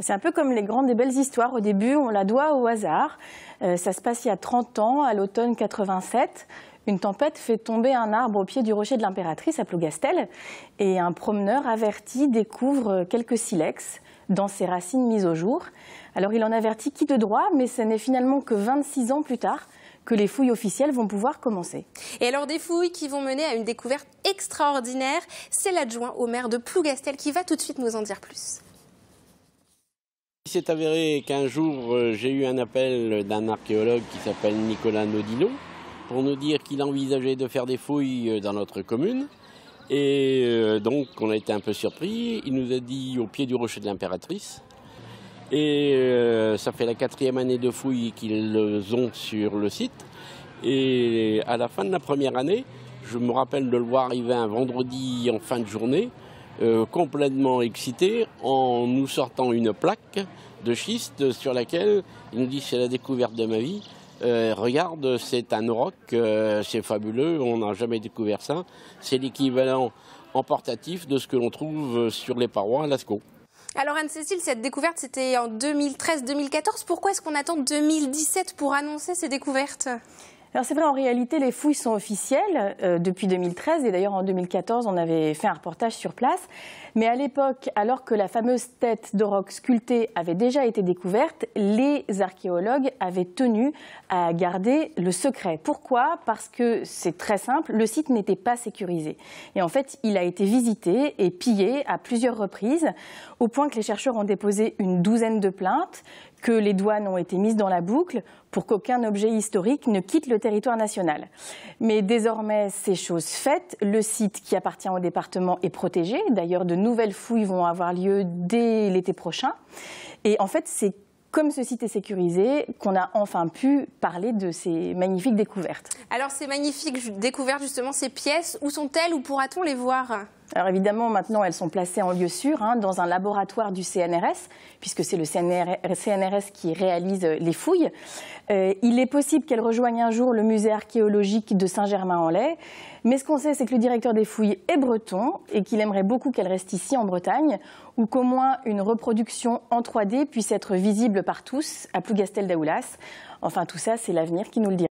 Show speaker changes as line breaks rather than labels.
C'est un peu comme les grandes et belles histoires. Au début, on la doit au hasard. Ça se passe il y a 30 ans, à l'automne 87. Une tempête fait tomber un arbre au pied du rocher de l'Impératrice à Plougastel. Et un promeneur averti découvre quelques silex dans ses racines mises au jour. Alors il en avertit qui de droit, mais ce n'est finalement que 26 ans plus tard que les fouilles officielles vont pouvoir commencer.
Et alors des fouilles qui vont mener à une découverte extraordinaire, c'est l'adjoint au maire de Plougastel qui va tout de suite nous en dire plus.
Il s'est avéré qu'un jour, j'ai eu un appel d'un archéologue qui s'appelle Nicolas Nodilon pour nous dire qu'il envisageait de faire des fouilles dans notre commune. Et donc, on a été un peu surpris. Il nous a dit au pied du rocher de l'Impératrice. Et ça fait la 4e année de fouilles qu'ils ont sur le site. Et à la fin de la première année, je me rappelle de le voir arriver un vendredi en fin de journée, complètement excité, en nous sortant une plaque de schiste sur laquelle il nous dit c'est la découverte de ma vie. Regarde, c'est un auroch, c'est fabuleux, on n'a jamais découvert ça. C'est l'équivalent en portatif de ce que l'on trouve sur les parois à Lascaux.
Alors Anne-Cécile, cette découverte c'était en 2013-2014. Pourquoi est-ce qu'on attend 2017 pour annoncer ces découvertes ?
Alors c'est vrai, en réalité, les fouilles sont officielles depuis 2013 et d'ailleurs en 2014, on avait fait un reportage sur place. Mais à l'époque, alors que la fameuse tête d'auroch sculptée avait déjà été découverte, les archéologues avaient tenu à garder le secret. Pourquoi ? Parce que c'est très simple, le site n'était pas sécurisé. Et en fait, il a été visité et pillé à plusieurs reprises, au point que les chercheurs ont déposé une 12aine de plaintes, que les douanes ont été mises dans la boucle pour qu'aucun objet historique ne quitte le territoire national. Mais désormais, c'est chose faite. Le site qui appartient au département est protégé. D'ailleurs, de nouvelles fouilles vont avoir lieu dès l'été prochain. Et en fait, c'est comme ce site est sécurisé qu'on a enfin pu parler de ces magnifiques découvertes.
Alors ces magnifiques découvertes, justement, ces pièces, où sont-elles, où pourra-t-on les voir ?
Alors évidemment, maintenant, elles sont placées en lieu sûr, dans un laboratoire du CNRS, puisque c'est le CNRS qui réalise les fouilles. Il est possible qu'elles rejoignent un jour le musée archéologique de Saint-Germain-en-Laye. Mais ce qu'on sait, c'est que le directeur des fouilles est breton et qu'il aimerait beaucoup qu'elles restent ici en Bretagne, ou qu'au moins une reproduction en 3D puisse être visible par tous à Plougastel-Daoulas. Enfin, tout ça, c'est l'avenir qui nous le dira.